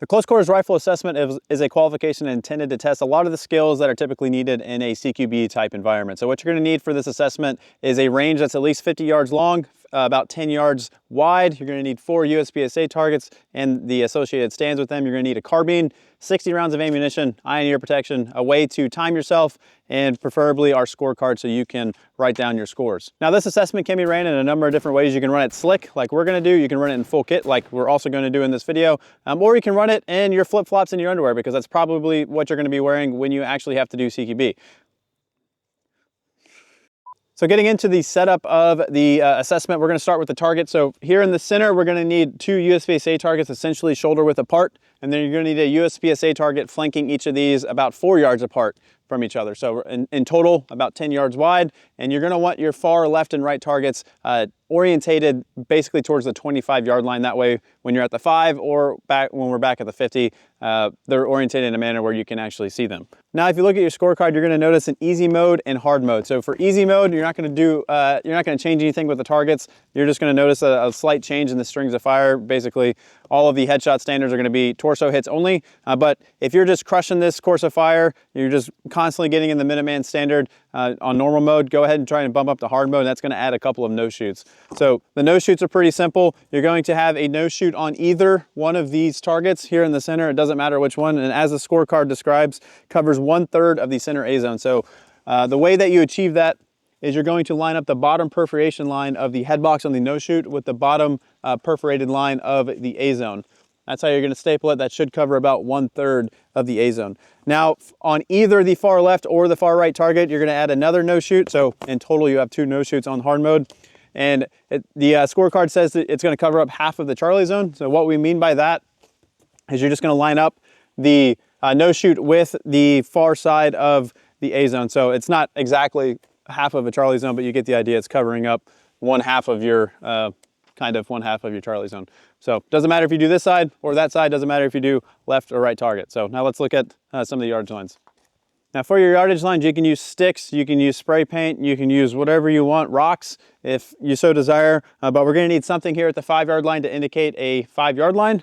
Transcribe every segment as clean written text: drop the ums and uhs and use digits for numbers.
The close quarters rifle assessment is a qualification intended to test a lot of the skills that are typically needed in a CQB type environment. So what you're going to need for this assessment is a range that's at least 50 yards long, about 10 yards wide. You're going to need 4 USPSA targets and the associated stands with them. You're going to need a carbine, 60 rounds of ammunition, eye and ear protection, a way to time yourself, and preferably our scorecard so you can write down your scores. Now this assessment can be ran in a number of different ways. You can run it slick like we're going to do. You can run it in full kit like we're also going to do in this video, or you can run it in your flip-flops and your underwear, because that's probably what you're going to be wearing when you actually have to do CQB. So getting into the setup of the assessment, we're going to start with the target. So here in the center, we're going to need 2 USPSA targets essentially shoulder width apart, and then you're going to need a USPSA target flanking each of these about 4 yards apart from each other. So in total, about 10 yards wide, and you're going to want your far left and right targets orientated basically towards the 25-yard line. That way, when you're at the 5 or when we're back at the 50, they're orientated in a manner where you can actually see them. Now, if you look at your scorecard, you're going to notice an easy mode and hard mode. So for easy mode, you're not going to change anything with the targets. You're just going to notice a slight change in the strings of fire. Basically, all of the headshot standards are going to be torso hits only. But if you're just crushing this course of fire, you're just constantly getting in the Minuteman standard on normal mode, go ahead and try and bump up to hard mode. And that's going to add a couple of no shoots. So the no shoots are pretty simple. You're going to have a no shoot on either one of these targets here in the center. It doesn't matter which one. And as the scorecard describes, covers 1/3 of the center A zone. So the way that you achieve that is you're going to line up the bottom perforation line of the head box on the no shoot with the bottom perforated line of the A zone. That's how you're going to staple it. That should cover about 1/3 of the A zone. Now, on either the far left or the far right target, you're going to add another no shoot. So in total, you have 2 no shoots on hard mode. And the scorecard says that it's going to cover up half of the Charlie zone. So what we mean by that is you're just going to line up the no shoot with the far side of the A zone. So it's not exactly half of a Charlie zone, but you get the idea. It's covering up one half of your Charlie zone. So it doesn't matter if you do this side or that side, doesn't matter if you do left or right target. So now let's look at some of the yardage lines. Now for your yardage lines, you can use sticks, you can use spray paint, you can use whatever you want, rocks if you so desire, but we're going to need something here at the 5-yard line to indicate a 5-yard line.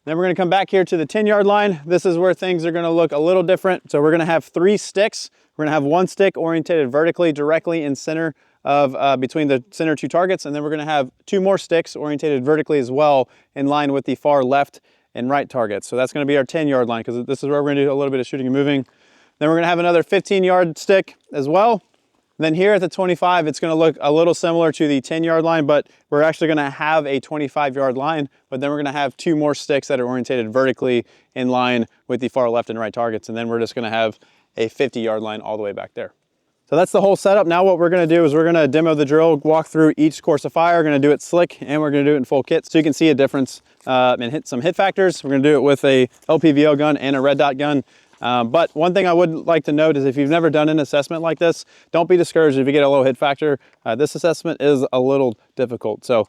Then we're going to come back here to the 10-yard line. This is where things are going to look a little different. So we're going to have 3 sticks. We're going to have 1 stick orientated vertically directly in center of between the center 2 targets, and then we're going to have 2 more sticks orientated vertically as well in line with the far left and right targets. So that's going to be our 10-yard line, because this is where we're going to do a little bit of shooting and moving. Then we're going to have another 15-yard stick as well. Then here at the 25, it's going to look a little similar to the 10-yard line, but we're actually going to have a 25-yard line, but then we're going to have 2 more sticks that are orientated vertically in line with the far left and right targets, and then we're just going to have a 50-yard line all the way back there. So that's the whole setup. Now what we're going to do is we're going to demo the drill, walk through each course of fire. We're going to do it slick, and we're going to do it in full kit so you can see a difference and hit some hit factors. We're going to do it with a LPVO gun and a red dot gun. But one thing I would like to note is if you've never done an assessment like this, don't be discouraged if you get a low hit factor. This assessment is a little difficult, so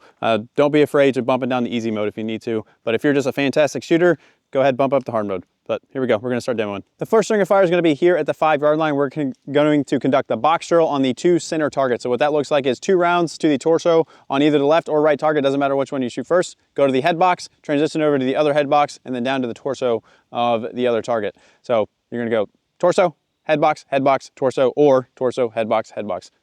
don't be afraid to bump it down to easy mode if you need to. But if you're just a fantastic shooter, go ahead, bump up to hard mode. But here we go, we're going to start demoing. The first string of fire is going to be here at the 5-yard line. We're going to conduct the box drill on the 2 center targets. So what that looks like is 2 rounds to the torso on either the left or right target. Doesn't matter which one you shoot first. Go to the head box, transition over to the other head box, and then down to the torso of the other target. So you're going to go torso, head box, torso, or torso, head box,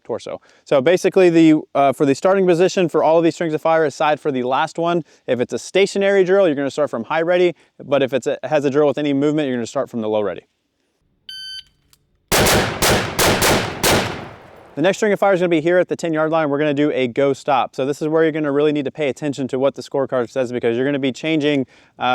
torso. So basically for the starting position for all of these strings of fire, aside for the last one, if it's a stationary drill, you're going to start from high ready, but if it has a drill with any movement, you're going to start from the low ready. The next string of fire is going to be here at the 10-yard line. We're going to do a go stop. So this is where you're going to really need to pay attention to what the scorecard says, because you're going to be changing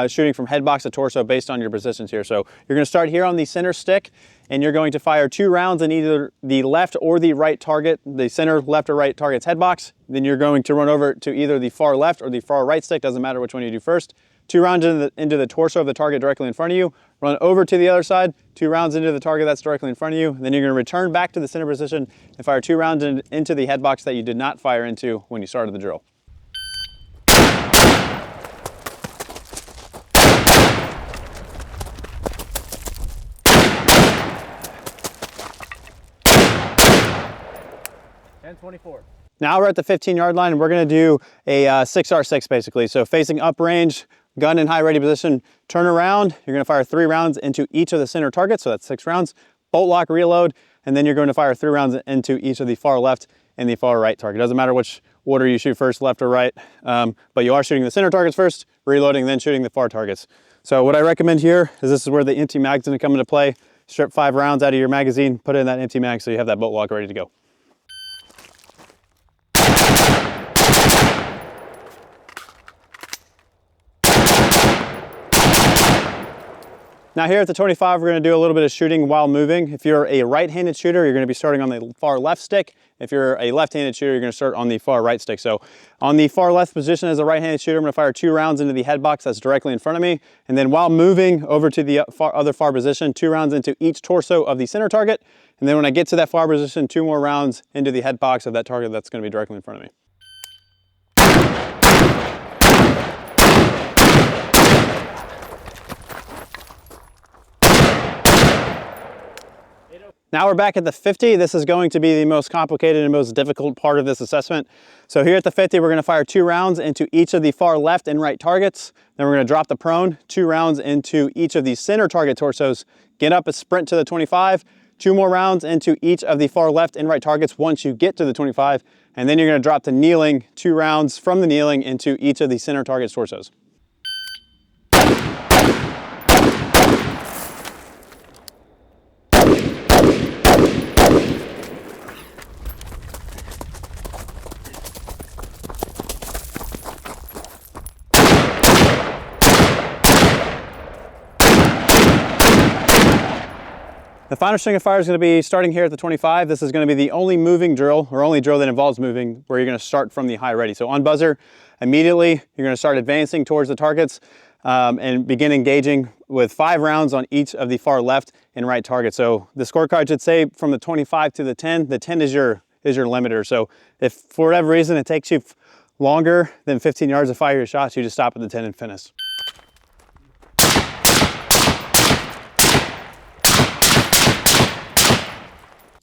shooting from head box to torso based on your positions here. So you're going to start here on the center stick, and you're going to fire 2 rounds in either the left or the right target, the center left or right target's head box. Then you're going to run over to either the far left or the far right stick, doesn't matter which one you do first. 2 rounds into the torso of the target directly in front of you, run over to the other side, 2 rounds into the target that's directly in front of you, then you're going to return back to the center position and fire 2 rounds into the head box that you did not fire into when you started the drill. And 24. Now we're at the 15-yard line, and we're gonna do a 6R6 basically. So facing uprange, gun in high ready position, turn around, you're gonna fire 3 rounds into each of the center targets, so that's 6 rounds, bolt lock, reload, and then you're going to fire 3 rounds into each of the far left and the far right target. Doesn't matter which order you shoot first, left or right, but you are shooting the center targets first, reloading, then shooting the far targets. So what I recommend here is this is where the empty mag's gonna come into play. Strip 5 rounds out of your magazine, put it in that empty mag so you have that bolt lock ready to go. Now here at the 25, we're going to do a little bit of shooting while moving. If you're a right-handed shooter, you're going to be starting on the far left stick. If you're a left-handed shooter, you're going to start on the far right stick. So on the far left position as a right-handed shooter, I'm going to fire 2 rounds into the head box that's directly in front of me. And then while moving over to the other far position, 2 rounds into each torso of the center target. And then when I get to that far position, 2 more rounds into the head box of that target that's going to be directly in front of me. Now we're back at the 50. This is going to be the most complicated and most difficult part of this assessment. So here at the 50, we're going to fire 2 rounds into each of the far left and right targets. Then we're going to drop the prone, 2 rounds into each of the center target torsos, get up a sprint to the 25, 2 more rounds into each of the far left and right targets once you get to the 25, and then you're going to drop to kneeling, 2 rounds from the kneeling into each of the center target torsos. The final string of fire is going to be starting here at the 25. This is going to be the only moving drill, or only drill that involves moving, where you're going to start from the high ready. So on buzzer, immediately you're going to start advancing towards the targets and begin engaging with 5 rounds on each of the far left and right targets. So the scorecard should say from the 25 to the 10 is your limiter. So if for whatever reason it takes you longer than 15 yards to fire your shots, you just stop at the 10 and finish.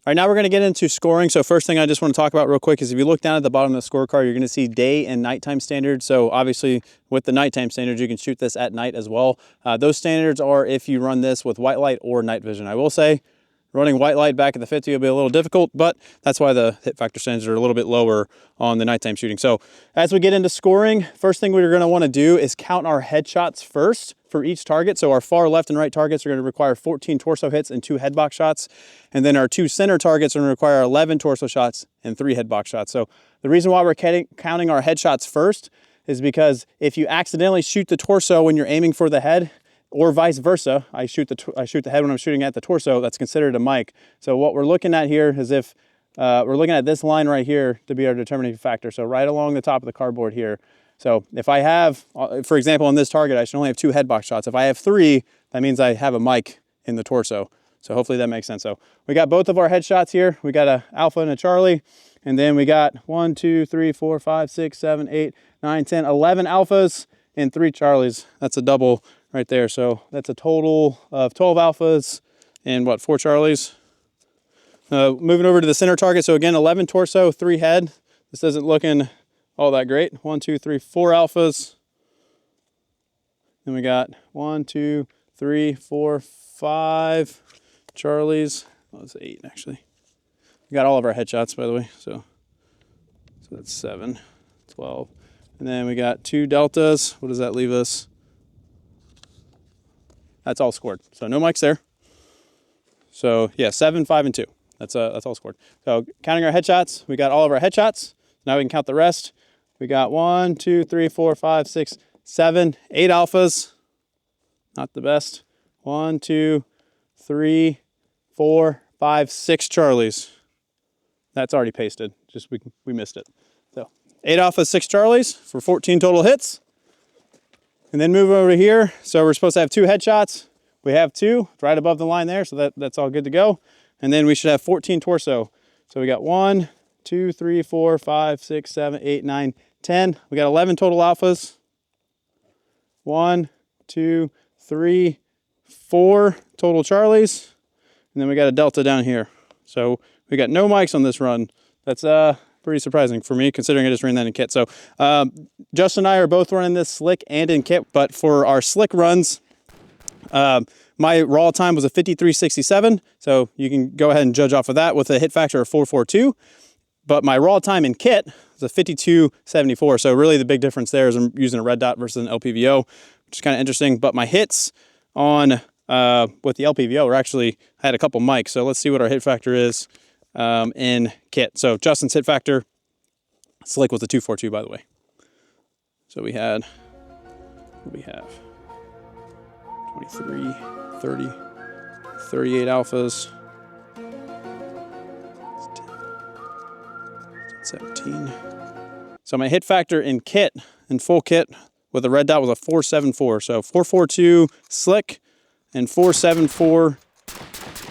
All right, now we're going to get into scoring. So first thing I just want to talk about real quick is if you look down at the bottom of the scorecard, you're going to see day and nighttime standards. So obviously with the nighttime standards, you can shoot this at night as well. Those standards are if you run this with white light or night vision. I will say running white light back at the 50 will be a little difficult, but that's why the hit factor standards are a little bit lower on the nighttime shooting. So as we get into scoring, first thing we're going to want to do is count our headshots first for each target. So our far left and right targets are going to require 14 torso hits and 2 head box shots. And then our 2 center targets are going to require 11 torso shots and 3 head box shots. So the reason why we're counting our headshots first is because if you accidentally shoot the torso when you're aiming for the head, or vice versa, I shoot the head when I'm shooting at the torso, that's considered a mic. So what we're looking at here is if we're looking at this line right here to be our determining factor. So right along the top of the cardboard here. So if I have, for example, on this target, I should only have 2 head box shots. If I have 3, that means I have a mic in the torso. So hopefully that makes sense. So we got both of our headshots here. We got a Alpha and a Charlie. And then we got 1, 2, 3, 4, 5, 6, 7, 8, 9, 10, 11 Alphas and 3 Charlies. That's a double right there. So that's a total of 12 Alphas and what, 4 Charlies. Moving over to the center target. So again, 11 torso, 3 head. This isn't looking all that great. 1, 2, 3, 4 Alphas. Then we got 1, 2, 3, 4, 5 Charlies. Oh, it's 8 actually. We got all of our headshots, by the way. So that's 7, 12. And then we got 2 deltas. What does that leave us? That's all scored. So no mics there. So yeah, 7, 5, and 2. That's all scored. So counting our headshots, we got all of our headshots. Now we can count the rest. We got 1, 2, 3, 4, 5, 6, 7, 8 Alphas. Not the best. 1, 2, 3, 4, 5, 6 Charlies. That's already pasted. Just we missed it. So 8 Alphas, 6 Charlies for 14 total hits. And then move over here. So we're supposed to have 2 headshots. We have 2 right above the line there. So that's all good to go. And then we should have 14 torso. So we got 1, 2, 3, 4, 5, 6, 7, 8, 9, 10. We got 11 total Alphas. 1, 2, 3, 4 total Charlies. And then we got a delta down here. So we got no mics on this run. That's pretty surprising for me, considering I just ran that in kit. So Justin and I are both running this slick and in kit, but for our slick runs, my raw time was a 53.67, so you can go ahead and judge off of that with a hit factor of 442. But my raw time in kit was a 52.74, so really the big difference there is I'm using a red dot versus an LPVO, which is kind of interesting. But my hits on with the LPVO were actually, I had a couple mics, so let's see what our hit factor is in kit. So Justin's hit factor, slick was a 242, by the way. So we had, what do we have? 23, 30, 38 alphas, 17. So my hit factor in kit, in full kit with a red dot, was a 474. So 442 slick and 474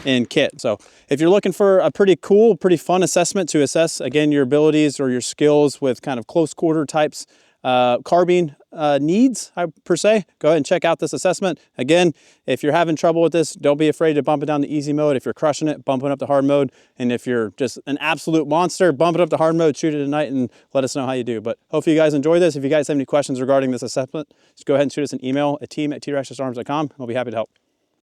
in kit. So if you're looking for a pretty cool, pretty fun assessment to assess, again, your abilities or your skills with kind of close quarter types, carbine needs, per se, go ahead and check out this assessment. Again, if you're having trouble with this, don't be afraid to bump it down to easy mode. If you're crushing it, bump it up to hard mode. And if you're just an absolute monster, bump it up to hard mode, shoot it at night, and let us know how you do. But hopefully you guys enjoy this. If you guys have any questions regarding this assessment, just go ahead and shoot us an email at team@trexarms.com. We'll be happy to help.